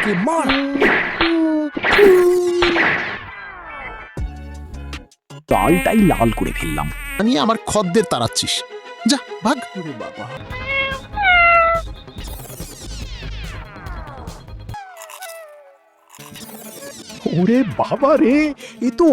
ওকে মার। গালটাই লাল করে ফেললাম। নিয়ে আমার খদ্দের তাড়াচ্ছিস, যা ভাগ। বাবা, ওরে বাবা রে, এ তো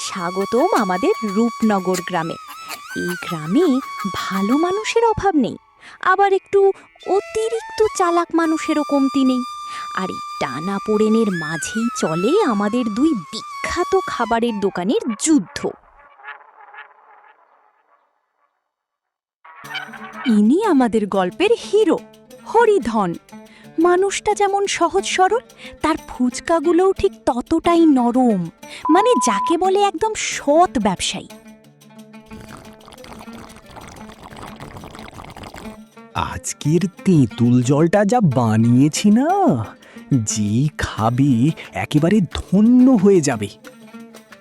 স্বাগতম আমাদের রূপনগর গ্রামে। এই গ্রামে ভালো মানুষের অভাব নেই, আবার একটু অতিরিক্ত চালাক মানুষেরও কমতি নেই। আর এই টানাপোড়েনের মাঝেই চলে আমাদের দুই বিখ্যাত খাবারের দোকানের যুদ্ধ। ইনি আমাদের গল্পের হিরো হরিধন। মানুষটা যেমন সহজ সরল, তার ফুচকাগুলোও ঠিক ততটাই নরম, মানে যাকে বলে একদম সৎ ব্যবসায়ী। আজকের তেঁতুল জলটা যা বানিয়েছি না, যে খাবে একেবারে ধন্য হয়ে যাবে।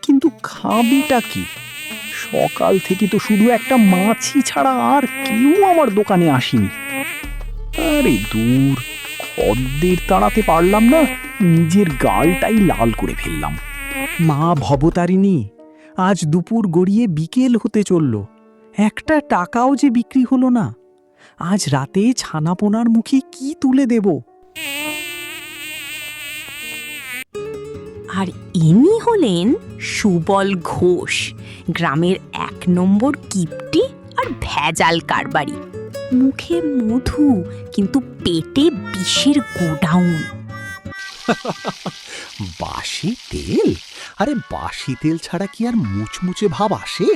কিন্তু খাবিটা কি? সকাল থেকে তো শুধু একটা মাছি ছাড়া আর কেউ আমার দোকানে আসেনি। আরে দূর, খদ্দের তাড়াতে পারলাম না, নিজের গালটাই লাল করে ফেললাম। মা ভবতারিণী, আজ দুপুর গড়িয়ে বিকেল হতে চলল, একটা টাকাও যে বিক্রি হলো না। আজ রাতে ছানাপোনার মুখে কি তুলে দেব? আর ইনি হলেন সুবল ঘোষ, গ্রামের ১ নম্বর কিপটি আর ভেজাল কারবারি। মুখে মধু, কিন্তু পেটে বিষের গোডাউন। বাসি তেল? আরে বাসি তেল ছাড়া কি আর মুচমুচে ভাব আসে?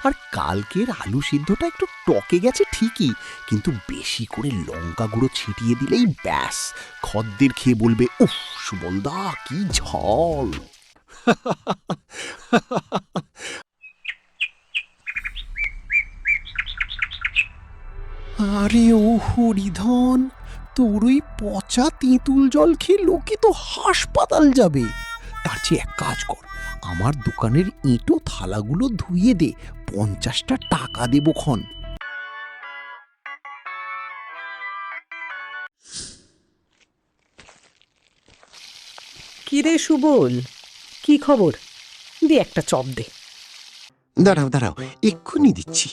আর কালকের আলু সিদ্ধটা একটু টকে গেছে ঠিকই, কিন্তু বেশি করে লঙ্কা গুঁড়ো ছিটিয়ে দিলেই ব্যাস, খদ্দের খেয়ে বলবে, উফ সুবলদা কি ঝাল। আরে ও হরিধন, তোর ওই পচা তেঁতুল জল খেয়ে লোকে তো হাসপাতাল যাবে। তার চেয়ে এক কাজ কর, আমার দোকানের ইঁটো থালাগুলো ধুইয়ে দে, ৫০টা টাকা দেবো ক্ষণ। কি রে সুবল, কি খবর? দে একটা চপ দে। দাঁড়াও দাঁড়াও, এক্ষুনি দিচ্ছি।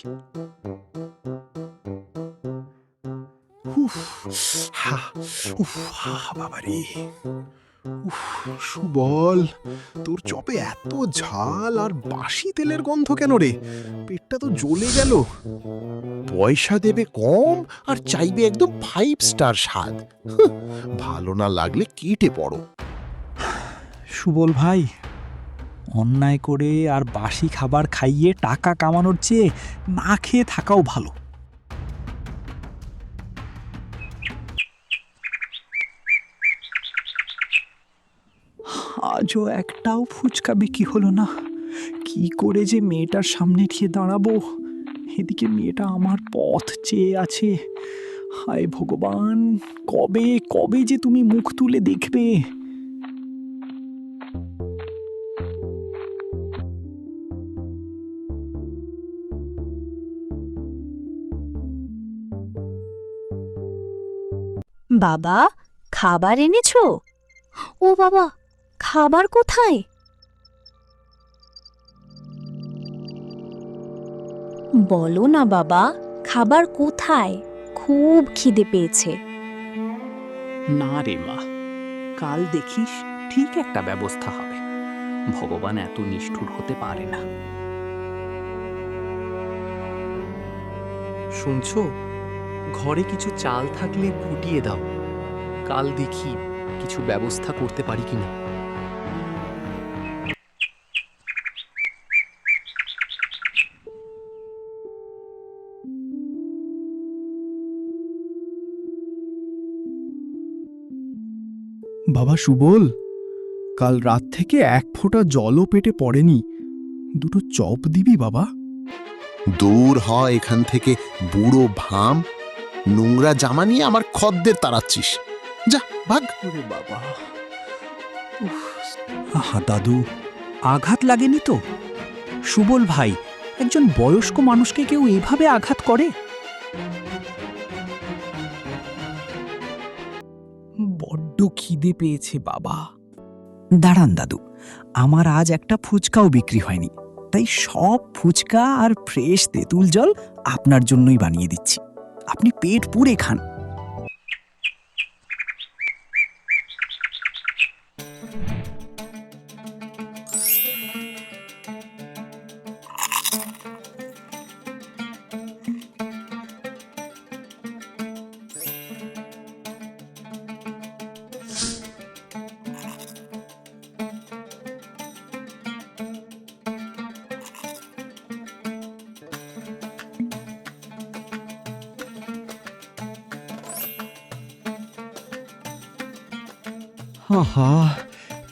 বাবারে, সুবল, তোর চপে এত ঝাল আর বাসি তেলের গন্ধ কেন রে? পেটটা তো জ্বলে গেল। পয়সা দেবে কম আর চাইবে একদম 5 স্টার স্বাদ। ভালো না লাগলে কেটে পড়ো। সুবল ভাই, অন্যায় করে আর বাসি খাবার খাইয়ে টাকা কামানোর চেয়ে না খেয়ে থাকাও ভালো। আজও একটাও ফুচকা বিক্রি হলো না। কি করে যে মেয়েটার সামনে গিয়ে দাঁড়াবো? এদিকে মেয়েটা আমার পথ চেয়ে আছে। হায় ভগবান, কবে কবে যে তুমি মুখ তুলে দেখবে? বাবা, খাবার এনেছো? ও বাবা, খাবার কোথায়? বলো না বাবা, খাবার কোথায়? খুব খিদে পেয়েছে। না রে মা, কাল দেখিস ঠিক একটা ব্যবস্থা হবে। ভগবান এত নিষ্ঠুর হতে পারে না। শুনছো, ঘরে কিছু চাল থাকলে ফুটিয়ে দাও, কাল দেখি কিছু ব্যবস্থা করতে পারি কিনা। বাবা সুবল, কাল রাত থেকে এক ফোঁটা জলও পেটে পড়েনি। দুটো চপ দিবি বাবা? দূর হ এখান থেকে, বুড়ো ভাম। নোংরা জামা নিয়ে আমার খদ্দের তাড়াচ্ছিস, যা ভাগ। বাবা, আহা দাদু, আঘাত লাগেনি তো? সুবল ভাই, একজন বয়স্ক মানুষকে কেউ এভাবে আঘাত করে? বড্ড খিদে পেয়েছে বাবা। দাঁড়ান দাদু, আমার আজ একটা ফুচকাও বিক্রি হয়নি, তাই সব ফুচকা আর ফ্রেশ তেঁতুল জল আপনার জন্যই বানিয়ে দিচ্ছি। আপনি পেট পুরে খান। আহা,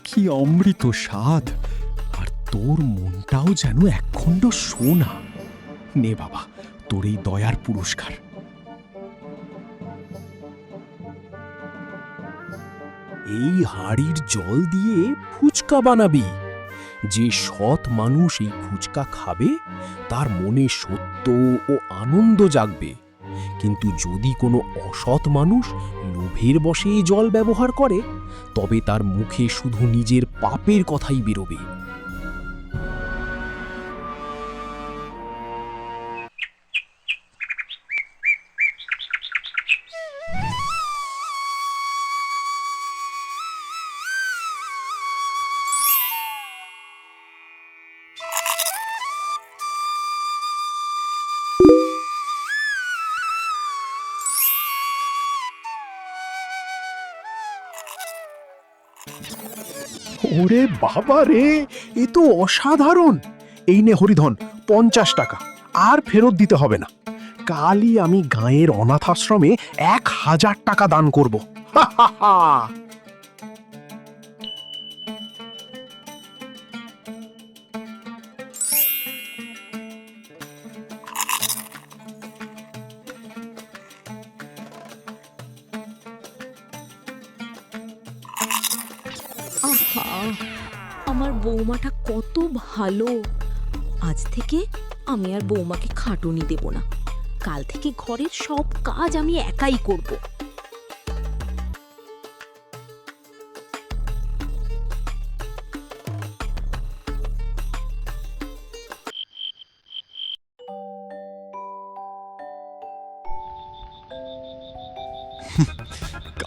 কি অমৃত স্বাদ! আর তোর মনটাও যেন একখণ্ড সোনা। নে বাবা, তোর এই দয়ার পুরস্কার। এই হাঁড়ির জল দিয়ে ফুচকা বানাবি। যে সৎ মানুষ এই ফুচকা খাবে তার মনে সত্য ও আনন্দ জাগবে। কিন্তু যদি কোনো অসৎ মানুষ লোভের বশে এই জল ব্যবহার করে, তবে তার মুখে শুধু নিজের পাপের কথাই বেরোবে। ওরে বাবা রে, এ তো অসাধারণ! এই নে হরিধন, 50 টাকা, আর ফেরত দিতে হবে না। কালই আমি গাঁয়ের অনাথ আশ্রমে 1000 টাকা দান করব। হা হা হা। আহা, আমার বৌমাটা কত ভালো। আজ থেকে আমি আর বৌমাকে খাটুনি দেব না। কাল থেকে ঘরের সব কাজ আমি একাই করব।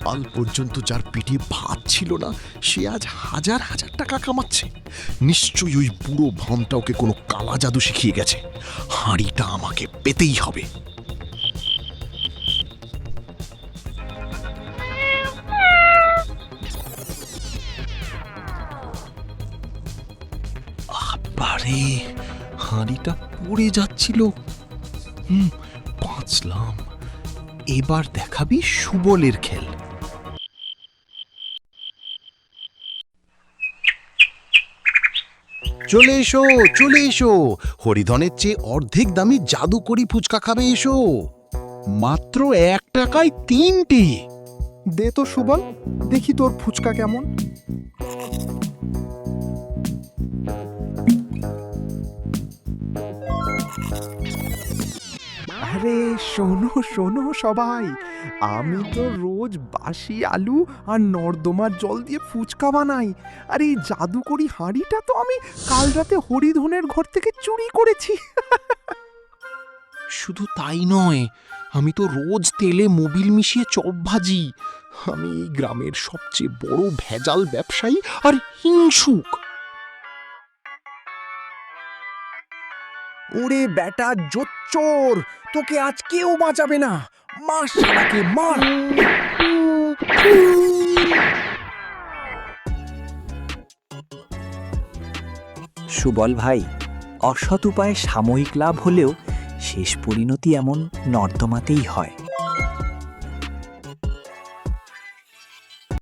কাল পর্যন্ত যার পেটে ভাত ছিল না, সে আজ হাজার হাজার টাকা কামাচ্ছে। নিশ্চয়ই ওই বুড়ো ভামটা ওকে কোনো কালা জাদু শিখিয়ে গেছে। হাঁড়িটা আমাকে পেতেই হবে। আবারে হাঁড়িটা পড়ে যাচ্ছিল। বাঁচলাম। এবার দেখাবি সুবলের খেল। চলে এসো, চলে এসো, হরিধনের চেয়ে অর্ধেক দামি জাদুকরি ফুচকা খাবে এসো। মাত্র 1 টাকায় 3টে। দে তো সুবল, দেখি তোর ফুচকা কেমন। আরে শোনো শোনো সবাই, আমি তো রোজ বাসি আলু আর নর্দমার জল দিয়ে ফুচকা বানাই। আর এই জাদুকরি হাঁড়িটা তো আমি কাল রাতে হরিধনের ঘর থেকে চুরি করেছি। শুধু তাই নয়, আমি তো রোজ তেলে মোবিল মিশিয়ে চপ ভাজি। আমি এই গ্রামের সবচেয়ে বড় ভেজাল ব্যবসায়ী আর হিংসুক। ওরে বেটা জোচ্চোর, তোকে আজ কেউ বাঁচাবে না। মার শালাকে, মার। সুবল ভাই, অসৎ উপায়ে সাময়িক লাভ হলেও শেষ পরিণতি এমন নর্দমাতেই হয়।